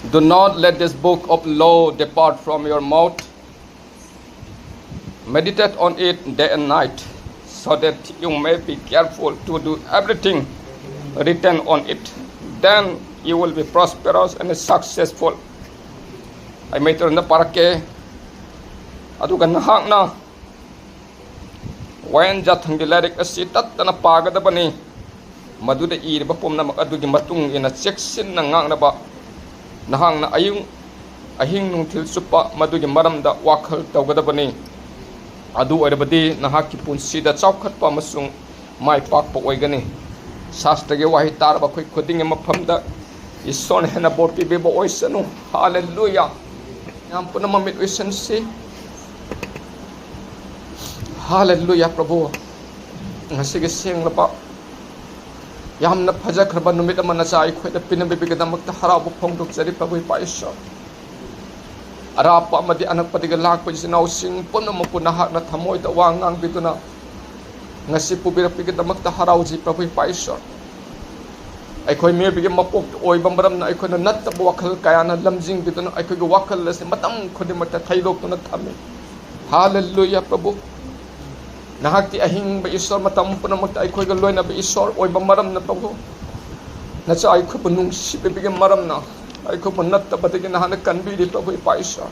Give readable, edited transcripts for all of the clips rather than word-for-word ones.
Do not let this book of law depart from your mouth. Meditate on it day and night, so that you may be careful to do everything written on it. Then you will be prosperous and successful. Ay may turn na parake. Adugan na hang na. Wayan jat hang dilarik asitat na pagada ba ni. Maduda iri ba pum na makadugi matung ina seksin na ngang na ba. Nahang na ahing nung til supa madugi maram da wakal tawgada ba ni. Adu ay badi nahaki punsida chawkhat pa masung mai pak po gani sastage wahi tar ba khoi khuding maphamda ison hena borpi be bo oisanu hallelujah yam puna mamit oisan si hallelujah prabhu ngasige seng lapa yam na phaja kharba numit amana chai khoi da pinam be gadamak ta harabu phongdok jari prabhu paisa arapa amadi anak patiga lakpa sinau sing puno mapuna hak na thamoy da wangang bituna ngasi pubira pigadamak ta harauji prabhu paisa aikhoi me bigam mapok oi bambaram na aikhoi na nat ta wakal kaya na lamjing bituna aikhoi ga wakal la se matam khodimak ta thailok tuna thame hallelujah prabhu nahakti ahing ba isor matam puno mak ta aikhoi ga loina ba isor oi bambaram na prabhu na cha aikhoi punung si bigam maram na aikhoi punat ta batigi na hana kanbi di prabhu paisa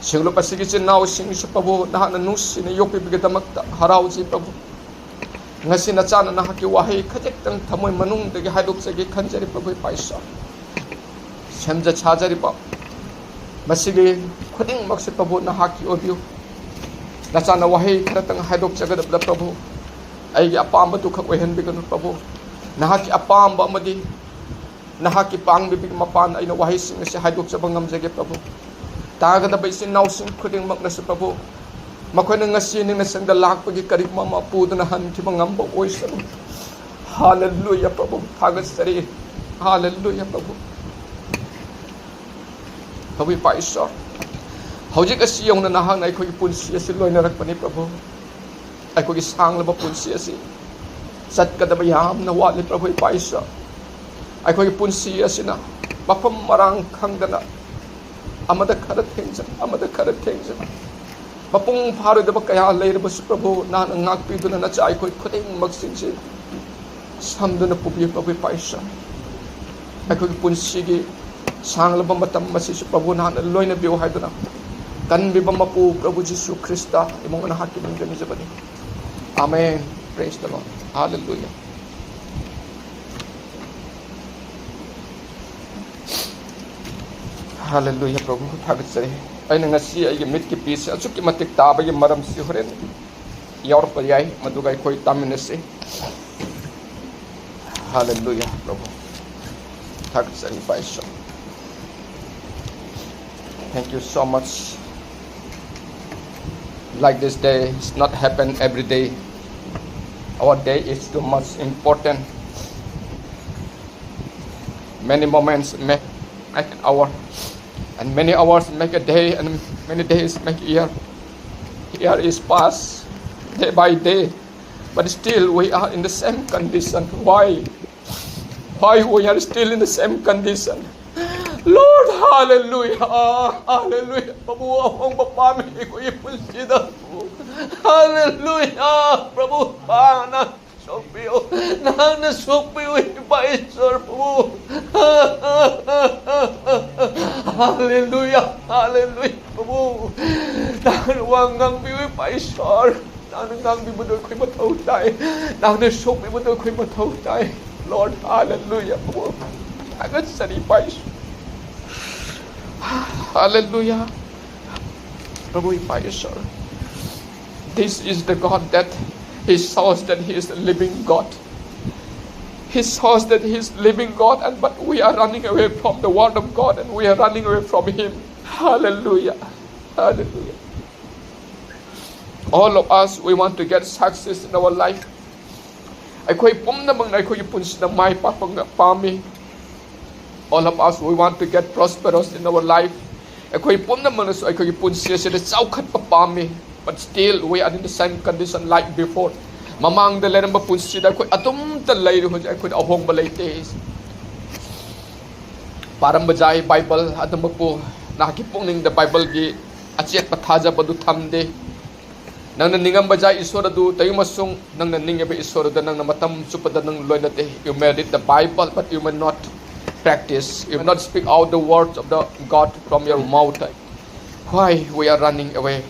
singlo pasigi chinau sing su prabhu na hana nusi ne yopi bigadamak ta harauji prabhu ngasi na chana na haki wahi khajek tang thamoi manung dagi haiduk sagi khanjari prabhu paisa semja chajari pa masigi khuding makse prabhu na haki obiu na chana wahi kharatang haiduk jagad da prabhu ai gi apamba tu khak ohen biganu prabhu na haki apamba amadi nahaki pang bibig mapan ay na wahi sing si haiduk sa bangam jage prabhu taga da ba isin naw sing khuding mak na sa prabhu makoy na ngasi ning nasang dalak pagi karib mama pudo na han ti mangam ba oy sa hallelujah prabhu taga sari hallelujah prabhu prabhu pa isa hojik asi yung na nahang ay ko ipunsi asi loy na rakpani prabhu ay ko isang laba punsi asi sat ka da bayam na wali prabhu pa isa aikhoi punsi asina mafam marang khangdana amada kharat thengja mapung pharu da kaya leirba su prabhu na ngakpi duna na cha aikhoi khuding maksing si samduna pubi prabhu paisa aikhoi punsi gi sanglaba matam masi su prabhu na loina biu haiduna kan bi bamapu prabhu jisu krista imong na hakim ngani jabani amen praise the lord hallelujah hallelujah prabhu thagat sare aina ngasi ai mit ki piece achuk ki matik taba ye maram si horen yor pa yai madugai khoi taminase hallelujah prabhu thagat sare paisa thank you so much like this day it's not happen every day our day is too much important many moments make an hour and many hours make a day and many days make a year. Year is passed day by day, but still we are in the same condition. Why we are still in the same condition? Lord, hallelujah, hallelujah. Prabhu ahong bapami ko ipulsida. Hallelujah, Prabhu pana sopio nang nasopio ipaisor Prabhu. Hallelujah, hallelujah, Prabhu. Nang wangang biwi paisor. Nang bibudoy ko'y mataw tayo. Nang nasok bibudoy ko'y mataw tayo. Lord, hallelujah, Prabhu. Agad sa paisor. Hallelujah. Prabhu ipaisor. This is the God that He shows that He is the living God. He shows that He is living God, and but we are running away from the Word of God, and we are running away from Him. Hallelujah. Hallelujah. All of us, we want to get success in our life. Ako'y pumnamang na ako'y puns na may pami. All of us, we want to get prosperous in our life. Ako'y pumnamang na so ako'y puns siya sila saukat papami. But still, we are in the same condition like before. Mamang dalay ng mapunsi da ako'y atum talay rin ako'y ahong balay tes. Parambajai Bible Adamapu Nakipung the Bible gi Achet Pataja Badu Tamde Nang Ningambajai Isoradu Tayumasung Nang Ningabe Isorada Nang Matam Supadanang Loinate. You may read the Bible, but you may not practice. You may not speak out the words of the God from your mouth. Why we are running away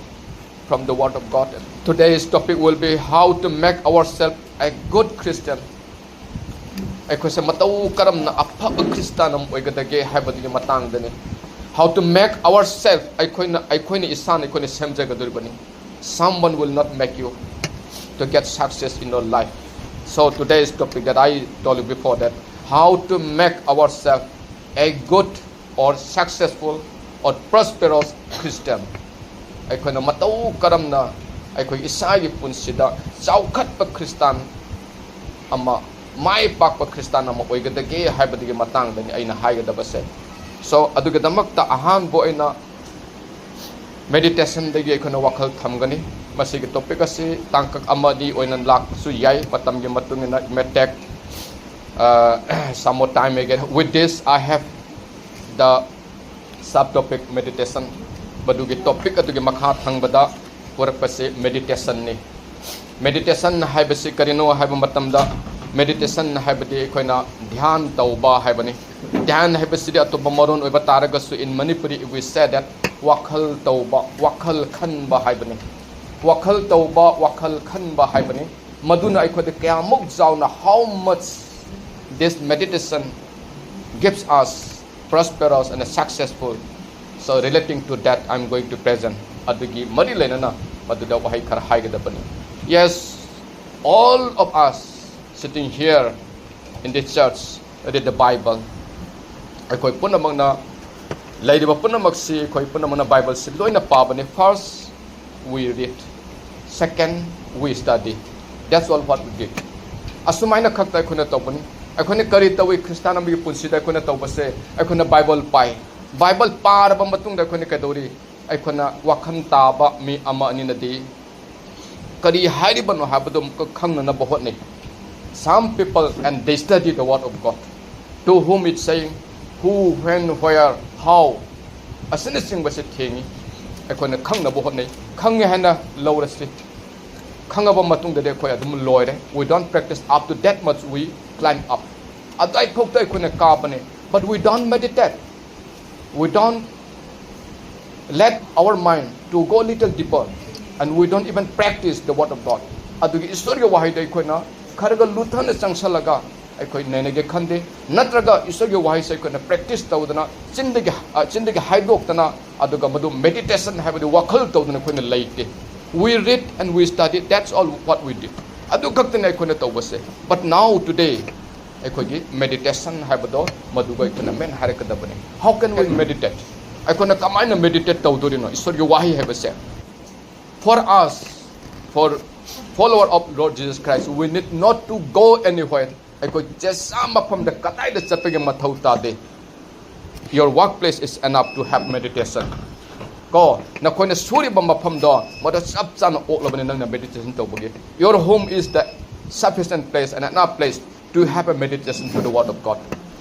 from the word of God? Today's topic will be how to make ourselves a good Christian. How to make ourselves someone will not make you to get success in your life. So today's topic that I told you before, that how to make ourselves a good or successful or prosperous Christian. Aikoina matau karamna aikoi isagi punsida chawkhatpa Christian ama mai pakpa Christian ama oigadage haibadigi matangdani aina haigadabase. So adugidamakta ahanbo aina meditation dagi aikoina wakhal thamgani. Masigi topic asi tangkak amadi oinan lak su yai matamgi matungina may take some more time again. With this I have the subtopic meditation. Badugi topic adugi makha thangbada purakpase meditation ni. Meditation haibasi karino haiba matamda meditation haibadi koina dhyan tauba haibani. Dhyan haibasi di atoba maron oiba taragasu in Manipuri we said that wakhal tauba wakhal khanba haibani. Wakhal tauba wakhal khanba haibani. Maduna aikode kayamuk jauna how much this meditation gives us prosperous and successful. So relating to that, I'm going to present adugi marilenana maduda wahay karhaigedabani. Yes, all of us sitting here in the church read the Bible. Akoi punamang na lady ba punamag si koi punamang na Bible si loina pabani. First we read, second we study. That's all what we did. Asumay na kakta ko na tawbani. Ako na karita wi Kristana mi punsida ko na tawbase. Ako na Bible pai. Bible para ba matung da ko ni kadori ay ko na wakhan taba mi ama ni nadi kari hari bano habadum ko khang na bahot ni. Some people and they study the word of God, to whom it's saying who, when, where, how asina sing ba se thingi ay ko na khang na bahot ni khang ya hana lawrasi khang ba matung da de ko adum loire. We don't practice up to that much. We climb up adai thok tai ko na ka bane, but we don't meditate. We don't let our mind to go a little deeper, and we don't even practice the word of God. Adugi istorya wahay day ko na karaga luthan na changsalaga ay ko nenege khande natraga istorya wahay say ko na practice tawdana chindigi haidok tana aduga madu meditation habadu wakhal tawdana ko na laite. We read and we study. That's all what we did. Adu kaktan ay ko na tawbase. But now today meditation habado maduga ikuna men harakadabani. How can we meditate? Ikuna kamay na meditate tawduri no istorya wahi habase. For us, for follower of Lord Jesus Christ, we need not to go anywhere. Iko jesama from the katay da sapege mathaw tade. Your workplace is enough to have meditation. Ko na koy na suri ba mapam do mada sap chan ok laban nang na meditation tawbage. Your home is the sufficient place and enough place to have a meditation to the word of God.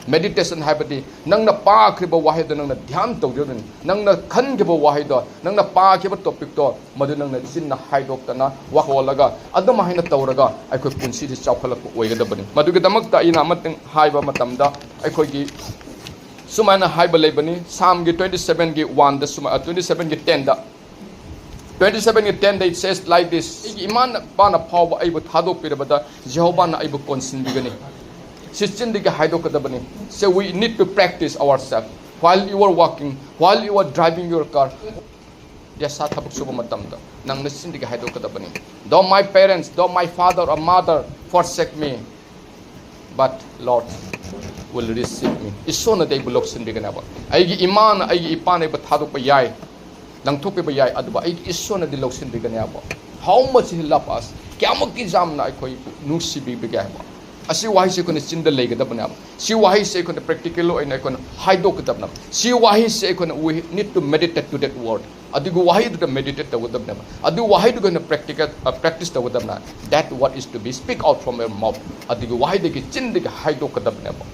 Meditation habadi nang na pa kriba wahay do nang na dhyan tawdon nang na khan kriba wahay do nang na pa kriba topic do madu nang na sin na haidok tana wakwalaga adum haina tawraga aikoi punsi di chawkhalak oigadabani. Madugi damakta ina mateng haiba matamda aikoi gi sumana haiba lebani Psalm gi 27 gi 1 da suma 27 gi 10 da 27 and 10 it says like this. Iman bana power aibu thadok pirabada Jehovah na aibu konsindigani. Sichindiga haidokadabani. So we need to practice ourselves while you are walking, while you are driving your car. Yasa thabuk suba matamda nang nasindiga haidokadabani. Though my parents, though my father or mother forsake me, but Lord will receive me. Isona day bulok sindigana ba. Aigi iman aigi ipan aibu thadok pa yai. Lang thupi ba yai aduba ai isona di loksin biganya ba. How much he love us. Kyamok ki jam na aikoi nusi bi bigaya ba. Asi wahi se kon chinda legadabna ba. Si wahi se kon practical oi na kon haidokadabna. Si wahi se kon we need to meditate to that word. Adigu wahi to meditate tawdabna ba. Adu wahi to kon practical practice tawdabna. That what is to be speak out from your mouth. Adigu wahi de ki chindiga haidokadabna ba.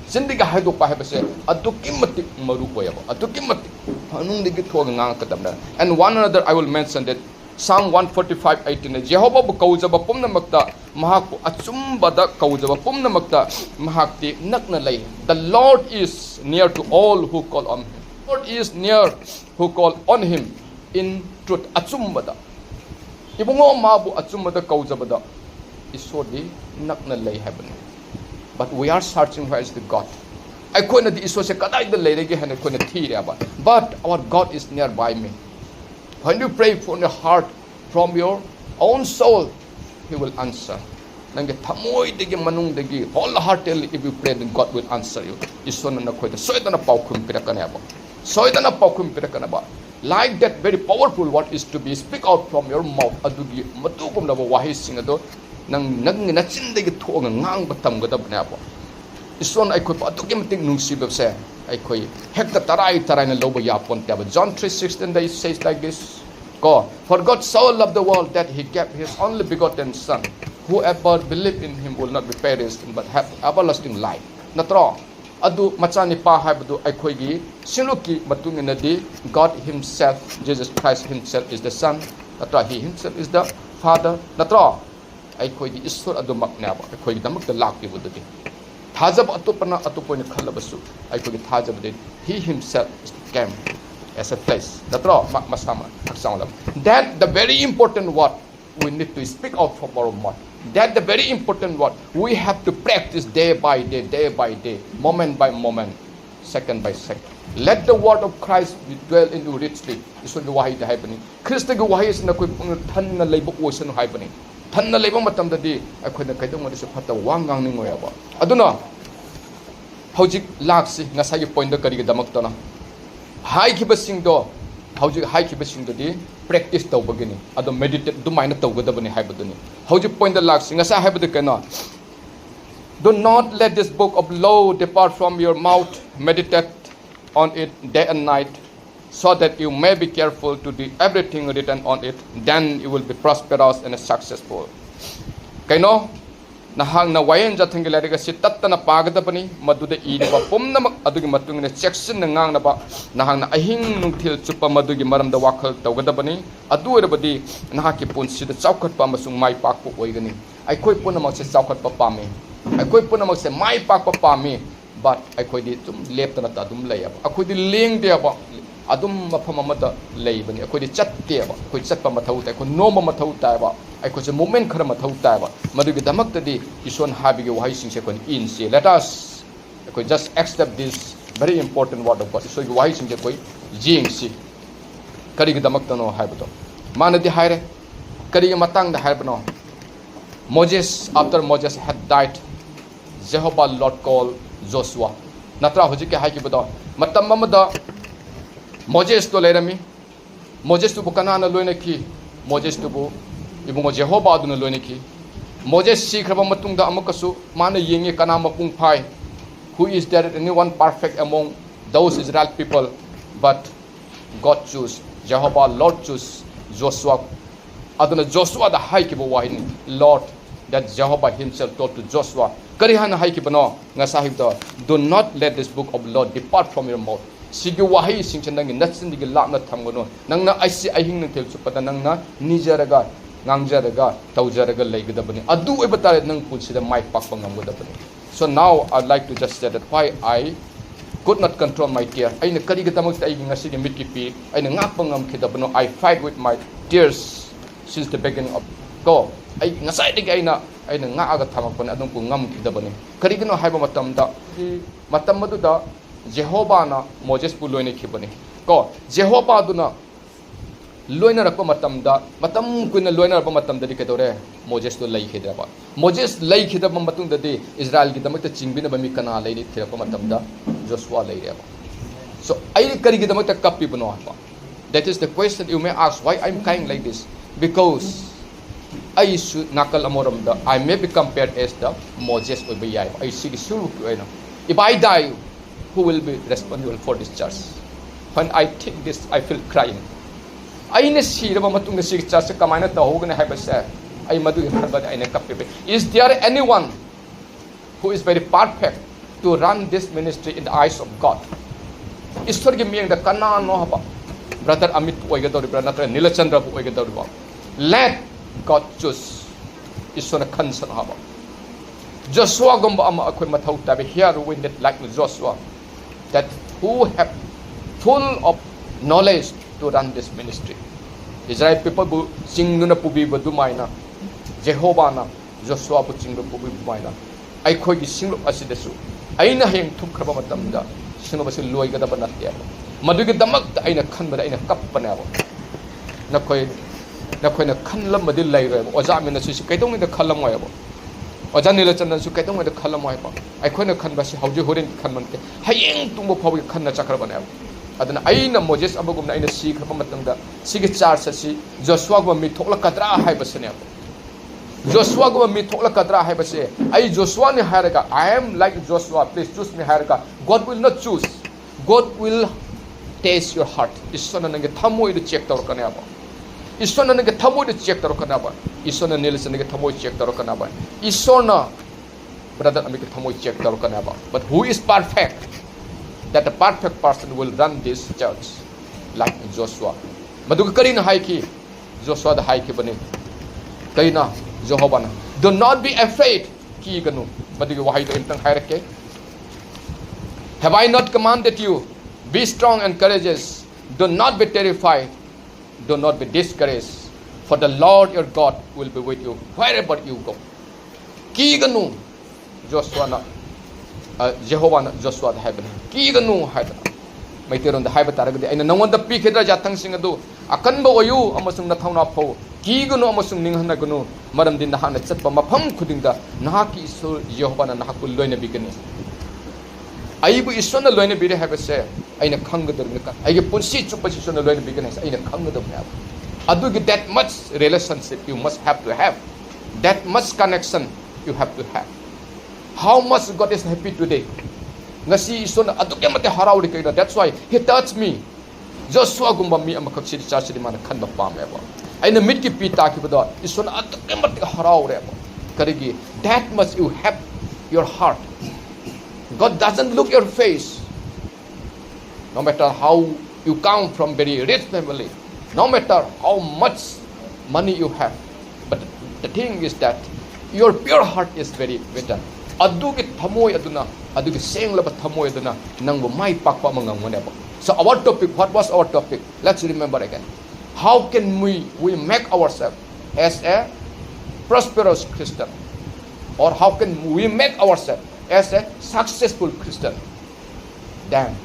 Zindiga haido pa habase adukimati maru koyabo adukimati hanung digi thog ngang kadamna. And one another I will mention that Psalm 145:18 Jehovah bu kaujaba pumna makta mahak achumbada kaujaba pumna makta mahakti nakna lay. The Lord is near to all who call on him. Lord is near who call on him in truth. Achumbada ibungo mabu achumbada kaujabada isodi nakna lay heaven. But we are searching where is the God. I couldn't the isose kadai the lady and I couldn't hear about. But our God is nearby me. When you pray from your heart, from your own soul, He will answer. Nange thamoy degi manung degi wholeheartedly if you pray, then God will answer you. Isona na koida soidana paukum pirakana ba. Soidana paukum pirakana ba. Like that very powerful what is to be speak out from your mouth adugi matukum na wahi singado nang nachin degi thuong ngang batam gadab na ba. Ison ay koy patugi mating nungsibab se ay koy hekta taray na lobo yapon taba. John 3:16 they says like this. God, for God so loved the world that He gave His only begotten Son. Whoever believe in Him will not be perished but have everlasting life. Natro adu machani pa haibadu ay koy gi sinuki matung na di God Himself, Jesus Christ Himself is the Son. Natro He Himself is the Father. Natro ay koy gi isur adu makna ba ay koy gi damak the lak di bududi. Thajab atupana atupoy ni khalabasu ay koy gi thajab de He Himself came as a place. That's all. That the very important word we need to speak out from our mouth. That the very important word we have to practice day by day, moment by moment, second by second. Let the word of Christ dwell in you richly. This is why it happening. Christ the why is na koi than na labor ocean happening. Than na labor matam dadi ako na kaitong mo sa pata wangang ni ngoya ba. Aduna hojik laksi nasa yung point na kari damak to na. High kibasing do, how you high kibasing do di practice to begini. Ado meditate do mind to gada bani high baduni. How you point the lax singa sa high badu kana. Do not let this book of law depart from your mouth. Meditate on it day and night, so that you may be careful to do everything written on it. Then you will be prosperous and successful. Kaino? Nahang na wayan jatang gilariga si tatta na pagada pa ni maduda ini pa pum na adugi matung na section na ngang na ba nahang na ahing nung til chupa madugi maram da wakal tawgada pa ni adu era ba di nakakipun si da chaukat pa masung mai pak po oy gani ay koy po na mag si chaukat pa pami ay koy po na mag si mai pak pa pami but ay koy di tum lep na ta dum lay ba akoy di ling de ba adum mapamamata lay ba ni akoy di chat de ba akoy chat pa mathaw ta ko no ma mathaw ta ba ay ko sa moment khara mathaw ta ba madugi damak ta di ison habige wahai sing se kon in se let us ko just accept this very important word of God so wahai sing se koi jing si kari gi damak ta no hai ba to mana di haire kari matang da hai ba no Moses after Moses had died Jehovah Lord called Joshua natra hoji ke hai ki ba do matam mamada Moses to lerami Moses to bukana na loina ki Moses to bu ibungo Jehovah aduna loina ki Moses sikraba matungda amakasu mana yenge kana mapung phai who is there anyone perfect among those Israel people but God choose Jehovah Lord choose Joshua aduna Joshua the high ki bo wahini Lord that Jehovah himself told to Joshua kari hana high ki bano nga sahib do not let this book of law depart from your mouth sigi wahi singchen nang natsin digi lakna thamgono nang na aisi ahing nang tel chupata nang na nijaraga ngangjaraga taujaraga leigdabani adu ebatare nang punsida mai pakpa ngamgodabani. So now I'd like to just say that why I could not control my tears. Aina kari gitamak ta igi ngasi mitki pi aina ngakpa ngam khidabano I fight with my tears since the beginning of go ay ngasai digi aina ngaaga thamakpani adung ku ngam khidabani kari gino haiba matamda matam maduda Jehovah na Moses pu loine khibani ko Jehovah duna loina rakpa matamda matam kuina loina rakpa matamda dikadore Moses to lai khidaba Moses lai khidaba matung dadi Israel gi damakta chingbina bami kana lai khidaba matamda Joshua lai reba. So ai kari gi damakta kapi bano ha. That is the question you may ask why I'm crying like this because I should nakal amoramda I may be compared as the Moses obayay I see suru if I die who will be responsible for this charge? When I think this, I feel crying. I ne sira ba matung na sig charge kamay na tahog na have sa ay madu harba ay na kapibe. Is there anyone who is very perfect to run this ministry in the eyes of God. Ishwar gi miyang da kana no haba. Brother Amit oigadoribra natra Nilachandra oigadoribra. Let God choose. Ishwar na khansan haba. Joshua gomba ama akoy mathau tabe here we need like Joshua that who have full of knowledge to run this ministry. Israel people bu singna pubi badumaina Jehovah na Joshua bu singna pubi bumaina ai khoi gi singlo asidasu aina heng thukhraba matamda singno basi loi ga da banatya madugi damak ta aina khanbada aina kapana ba nakhoi na khanlam madi lai re oja mina su kaitong ni da khalam wa ba oja Nilachandra su kaitong da khalam wa ba ai khoi na khanbasi hauji horen khanman ke hayeng tumbo phawi khanna chakraba na adana aina Moses abagumna aina si khaba matangda sigi charge si Joshua go mi thokla kadra hai basane Joshua go mi thokla kadra hai base ai Joshua ne haraga I am like Joshua please choose me haraga God will not choose God will taste your heart isona nange thamoi de check tor kana ba isona nange thamoi de check tor kana ba isona Nilachandra nange thamoi check tor kana ba isona brother amike thamoi check tor kana ba but who is perfect that a perfect person will run this church like Joshua. Maduga karina haiki Joshua the haiki bane. Kaina Jehovah na. Do not be afraid. Ki ganu. Maduga wahay do intang hairake. Have I not commanded you? Be strong and courageous. Do not be terrified. Do not be discouraged. For the Lord your God will be with you wherever you go. Ki ganu Joshua na. Jehovah na Joshua the heaven. Ki ganu haida. May tiron the haiba taragadi. Aina nangon the peak hidra jatang singadu. Akan ba oyu amasung nathauna po. Ki ganu amasung ninghana ganu. Maram din nahan na chatpa mapam kudingda. Nahaki iso Jehovah na nahakul loy na bigani. Aibu iso na loy na bigani haiba se. Aina khangadar nika. Aige punsi chupa iso na loy na bigani se. Aina khangadar nika. Adugi that much relationship you must have to have. That much connection you have to have. How much God is happy today. Ngasi isona aduke mate harauri kaina. That's why He touched me. Joshua gumba mi amakak siri charge di mana khan ba me ba. Aina mit ki pita ki bada isona aduke mate harauri ba. Karigi that much you have your heart. God doesn't look your face. No matter how you come from very rich family, no matter how much money you have, but the thing is that your pure heart is very better. Adugi thamoi aduna adugi senglaba thamoi aduna nangbo mai pakpa mangangoneba. So our topic, what was our topic? Let's remember again. How can we make ourselves as a prosperous Christian, or how can we make ourselves as a successful Christian? Then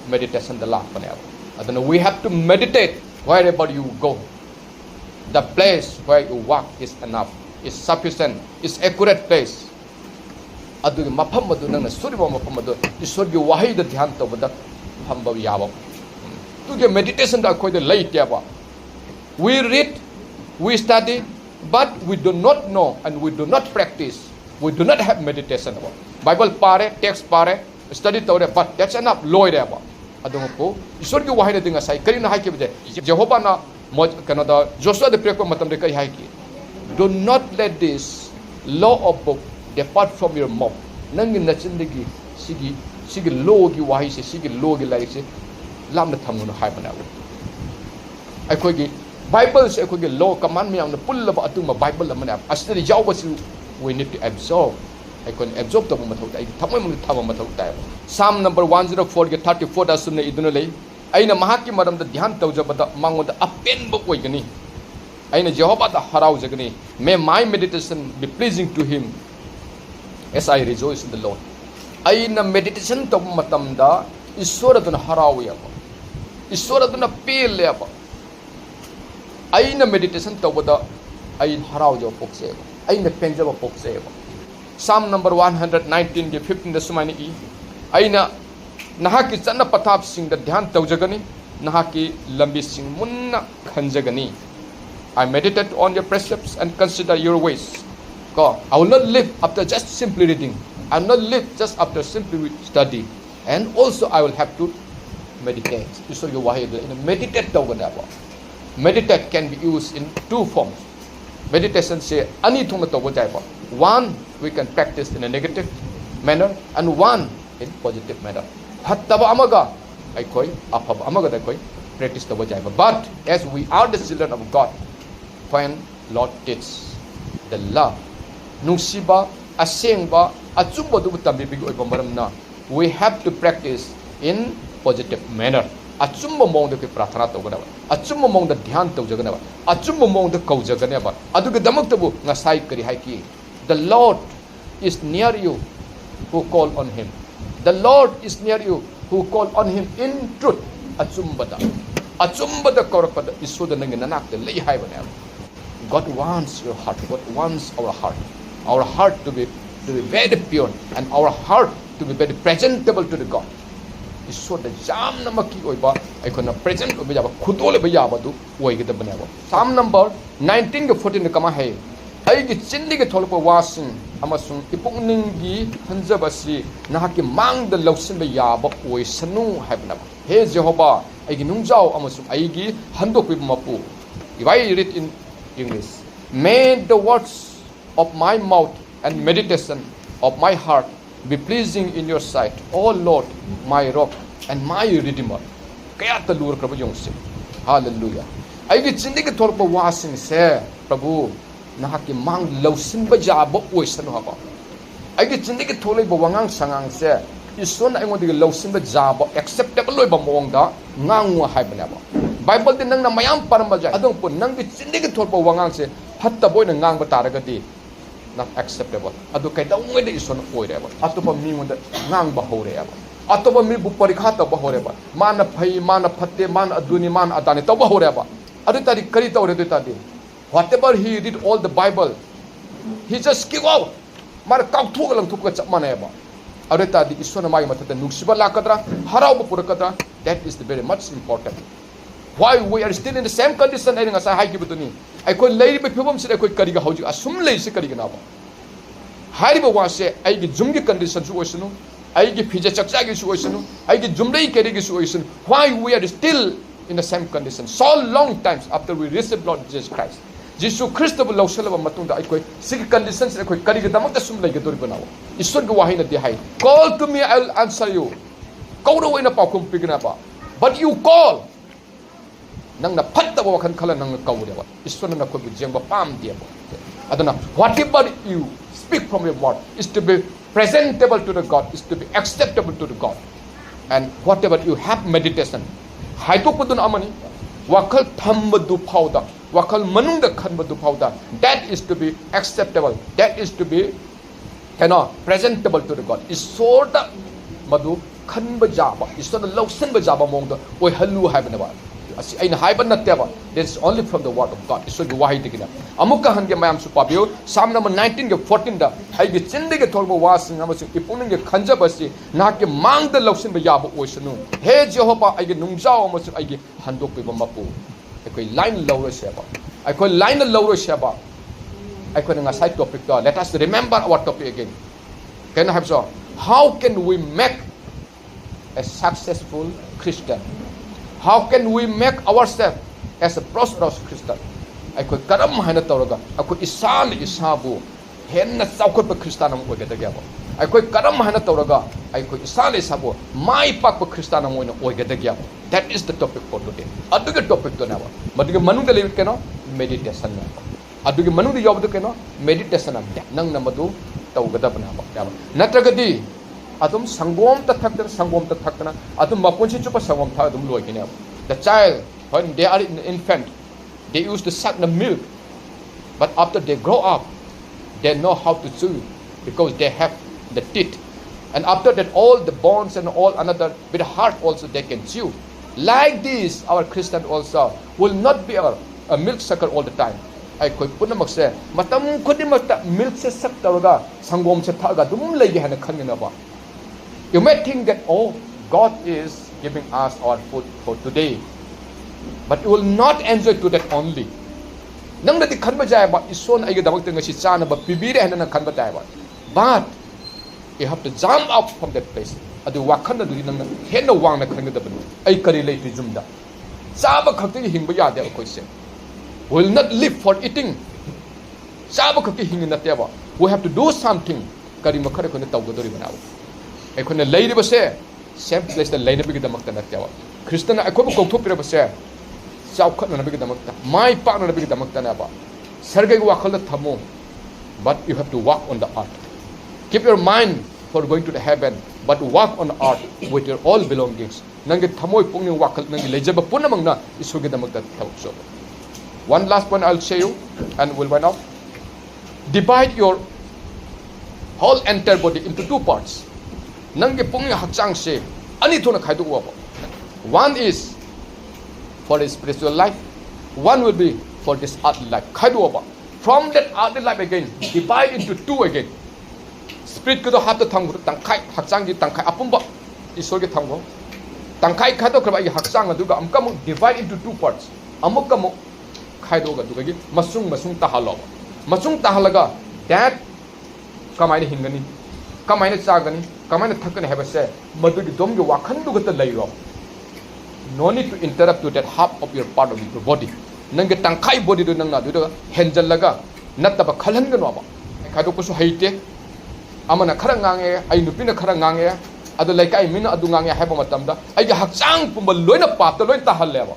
meditation the last one. Aduna we have to meditate wherever you go. The place where you walk is enough, is sufficient, is accurate place. Adugi mapam adu nang suriba mapam adu isor gi wahi da dhyan tawada hamba yaba tu ge meditation da koi da lai tyaba. We read, we study, but we do not know and we do not practice. We do not have meditation about Bible pare, text pare, study tawre, but that's enough loy da ba adung ko isor gi wahi da dinga sai kari na hai ke bje Jehovah na kana da Joshua de preko matam de kai hai ki. Do not let this law of book depart from your mouth. Nangin nachindagi sigi logi wahi se sigi logi lai se lamna thamuna hai bana. Aikoi gi Bible se aikoi gi law command me amna pullaba atuma Bible amana asri jawbasu we need to absorb. Aikoi absorb to mathau tai thamoi mun thama mathau tai. Psalm number 104 ge 34 da sunna iduna lei aina mahaki maram da dhyan tawjabada mangoda apen bo koi gani. Aina Jehovah da harau jagani. May my meditation be pleasing to Him as I rejoice in the Lord. Aina meditation to matamda isora dun harawi apa. Isora dun pil apa. Aina meditation to bada ain harau jo pokse apa. Aina penja ba pokse apa. Psalm number 119 ke 15 da sumani I. Aina nahaki channa pathap sing da dhyan tawjagani. Nahaki lambi sing munna khanjagani. I meditate on your precepts and consider your ways. God, I will not live after just simply reading. I will not live just after simply study. And also I will have to meditate. So you meditate. Meditate can be used in two forms. Meditation say ani thong to. One, we can practice in a negative manner and one in positive manner. Hattaba amaga aikoi afaba amaga da koi practice taba jaiba. But as we are the children of God, when Lord teach the love, nungsiba, asengba, achumba du tambi oi bamaramna, we have to practice in positive manner. Achumba mong da prathana tawgana ba, achumba mong da dhyan tawjagana ba, achumba mong da kaujagana ba. Aduga damak tabu ngasai kari haiki. The Lord is near you who call on Him. The Lord is near you who call on Him in truth. Achumbada korapada isuda nangi nanakta lay hai bana. God wants your heart. God wants our heart. Our heart to be very pure and our heart to be very presentable to the God. Isuda jam namaki oiba aikona present oiba jaba khudole ba yaba du oigida bana ba. Psalm number 19 ke 14 kama hai. Aigi chindi ke tholpa wasing amasung ipungningi hanjabasi nahaki mang the lausin ba yaba oisanu haibna ba. He Jehovah aigi nungjao amasung aigi handok pi mapu. If I read in English, may the words of my mouth and meditation of my heart be pleasing in your sight, O Lord, my rock and my redeemer. Kaya talur Prabhu yongse. Hallelujah. Aigi chindi ke tholpa wasing se Prabhu nahaki mang lausin ba jaba oisanu haba. Aigi chindi ke tholai ba wangang sangang se ison ai ngodi lausin ba jaba acceptable oi ba mongda ngangu haibna ba. Bible din nang na mayam paramba ja adong pun nang bi chindi ke tholpa wangang se hatta boy na ngang ba taragati not acceptable. Adu kai da ngoi de ison oi re ba. Atopa mi ngonda ngang ba hore ba. Atopa mi bu parikha ta ba hore ba. Mana phai mana phatte mana aduni mana adani ta ba hore ba. Adu tari kari ta ore de ta di. Whatever he read all the Bible, he just give out. Mara kau thuk lang thuk ka chap mana ba. Adu tadi isona mai matata nuksiba lakadra harau ba purakadra. That is the very much important. Why we are still in the same condition ai ngasa hai ki butuni. Ai koi lei be phibam se koi kari ga hauji asum lei se kari ga na ba. Hari ba wa se ai gi jum gi condition su oisunu, ai gi phija chakcha gi su oisunu, ai gi jumrei keri gi su oisunu. Why we are still in the same condition so long times after we received Lord Jesus Christ. Jesus Christ bu lausalaba matungda ai koi sig condition se koi kari ga damak ta sum lei ga dori banawa. Isur ga wahi na di hai. Call to me, I will answer you. Kauro wai na pa kum pigna ba. But you call nang na phatta ba wakhan khala nang kaure ba. Isur na koi bu jengba pam dia ba. Adana whatever you speak from your word is to be presentable to the God, is to be acceptable to the God. And whatever you have meditation haidokudun amani wakal thambadu phauda wakal manungda khanbadu phauda, that is to be acceptable, that is to be presentable to the God. Isorda madu khanba jaba isorda lausanba jaba mongda oi halu haibna ba. Asi aina haiban natteba. This is only from the word of God. Isor gi wahi tikina amuka hange mayam su pabiyo. Psalm number 19 ke 14 da ai gi chinde ge tholbo wasing amasu ipuning ge khanjabasi na ke mang da lausin ba yaba oisanu. He Jehovah ai gi nungjao amasu ai gi handok pe bamapu. Ai koi line lauro seba. Ai koi line lauro seba. Ai koi nga side topic da. Let us remember our topic again. Can I have so? How can we make a successful Christian? How can we make ourselves as a prosperous Christian? I could karam hana tawraga. I could isan isabu. Henna saukot pa Christianam oigadagabo. I could karam hana tawraga. I could isan isabu. My pak pa Christianam oigadagabo. That is the topic for today. Aduga topic to never. But the manu the keno meditation. Aduga manu the yob keno meditation. Nang namadu tawgadabana. Natragadi. Atum sangom ta thakna atum mapunchi chupa sangom tha adum loi kine. The child when they are an infant they used to suck the milk, but after they grow up they know how to chew because they have the teeth, and after that all the bones and all another with the heart also they can chew. Like this our Christian also will not be a milk sucker all the time. Ai koi punamak se matam khodimakta milk se sak tawga sangom se thaga dum lei hana khangena ba. You may think that, oh, God is giving us our food for today. But you will not enjoy to that only. Nang nati khanba jaya ba ison ay damak tanga si chana ba pibire hana nang khanba jaya ba. But you have to jump out from that place. Adu wakhan na duri nang henna wang na khanga da banu. Ay kari lay ti jumda. Saba khakti hingba ya de akoi se. We will not live for eating. Saba khakti hingin na te ba. We have to do something. kari makhar ko na tawgadori banaw ai ko na leiri base same place da leina bigi damak na tawa Christian ai ko ko thok pira base chau khat na bigi damak ta mai pa na bigi damak ta na ba sargai wakhal da thamo but you have to walk on the earth keep your mind for going to the heaven but walk on the earth with your all belongings nangi thamoi pungning wakhal nangi lejaba punamang na isugi damak ta thau so one last point I'll say you and we'll wind up divide your whole entire body into two parts nangi pungning hakchang se ani thona khaidu wa one is for the spiritual life one will be for this earthly life khaidu wa from that earthly life again divide into two again spirit ko hat ta thang tangkai hakchang gi tangkai apumba isor gi thangbo tangkai khado kraba gi hakchang adu ga amka divide into two parts amukka mu khaido ga du gi masung tahalo masung tahalaga that kamaina hingani kamaina chagani kamaina thakani habase madu gi dom gi wakhan du ga ta leiro no need to interrupt to that half of your part of your body nang gi tangkai body du nang na du ga henjal laga nataba khalhan ga no ba khaido ko su haite amana khara ngange ai nupina khara ngange adu laikai mina adu ngange haba matamda ai ga hakchang pumba loina pap ta loin tahalle ba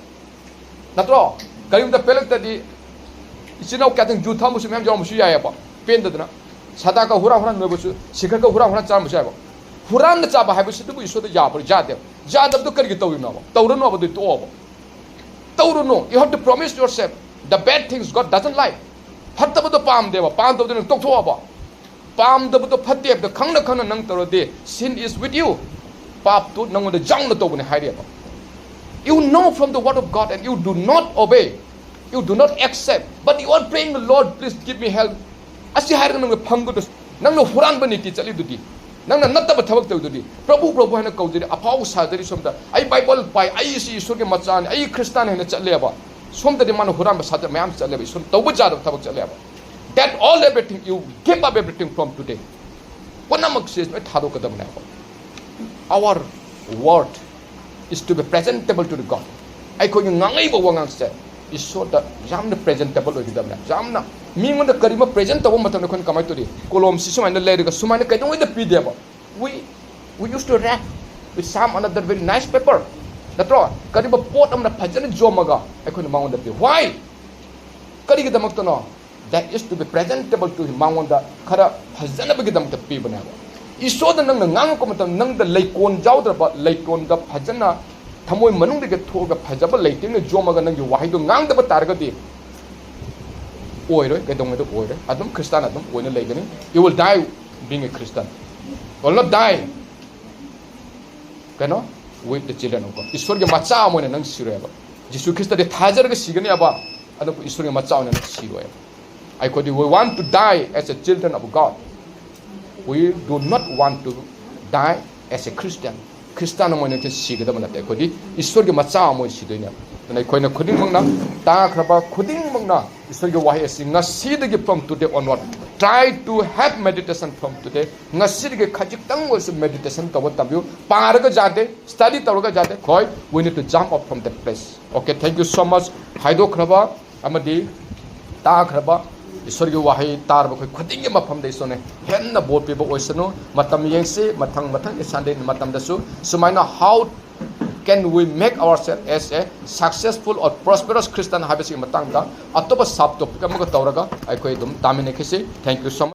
natro karim da pelak ta di isinau katang ju thamu su mem jom su ya ba pen da na sada ka hura no bu sikar ka hura cham bu sa ba huran da cha ba habu su du iso da ya ba ja da du kar gi tawi na ba tawru no ba du to ba tawru no you have to promise yourself the bad things God doesn't like phatta bu do pam de ba pam do de tok tho ba pam da bu do phatte da khangna khana nang taro de sin is with you pap tu nang da jang na to bu ne hai de ba you know from the word of God and you do not obey you do not accept but you are praying the Lord please give me help asi har nang phangu do nang no huran bani ti chali du di nang na natta ba thabak tu di prabhu hana kau di apau sa dari somda ai bible pai ai si isur ke machan ai christian hena challe ba somda di man huran ba sa mayam challe ba sun tawbu jar thabak challe ba that all everything you give up everything from today wanamak says me thado kadam na our word is to be presentable to the God ai ko ngangai ba wangang se is so that jamna presentable oi dam na jamna mi ngon da karima present tawo matam na kon kamai to di kolom si sumai na leir ga sumai na kai dong da pi de ba we used to wrap with some another very nice paper natro kariba pot amna phajana jomaga ai ko mangon da pi why kari ga damak to no that is to be presentable to him mangon da khara phajana ba ga dam ta pi bana ba iso da nang ngang ko matam nang da leikon jaw da ba leikon da phajana thamoi manung de tho ga phajaba leiting ne jomaga nang gi wahai do ngang da ba tar ga di oiroi ga dong da oiroi adum christian adum oina legani you will die being a Christian you will not die kano with the children of God iswar ge macha mo ne nang siroi ba jisu christ de thajar ga sigani aba adum iswar ge macha ne nang siroi I could we want to die as a children of God we do not want to die as a Christian Christian mo ne ke sigada man ta ko di iswar ge macha mo sidoi ne na koi na khuding mangna ta khraba khuding mangna iswar ge wahi asi ngasi de from today onward try to have meditation from today ngasi de khajik tang was meditation ka wa tamyu par ga jate study tor ga jate koi we need to jump up from that place okay thank you so much haido khraba amadi ta khraba iswar ge wahi tar ba khoi khuding ge mafam de sone henna bot pe ba oisano matam yengse mathang sunday matam da su sumaina how can we make ourselves as a successful or prosperous Christian habisi matang da atoba sub topic amaga tawraga ai koi dum tamine khisi thank you so much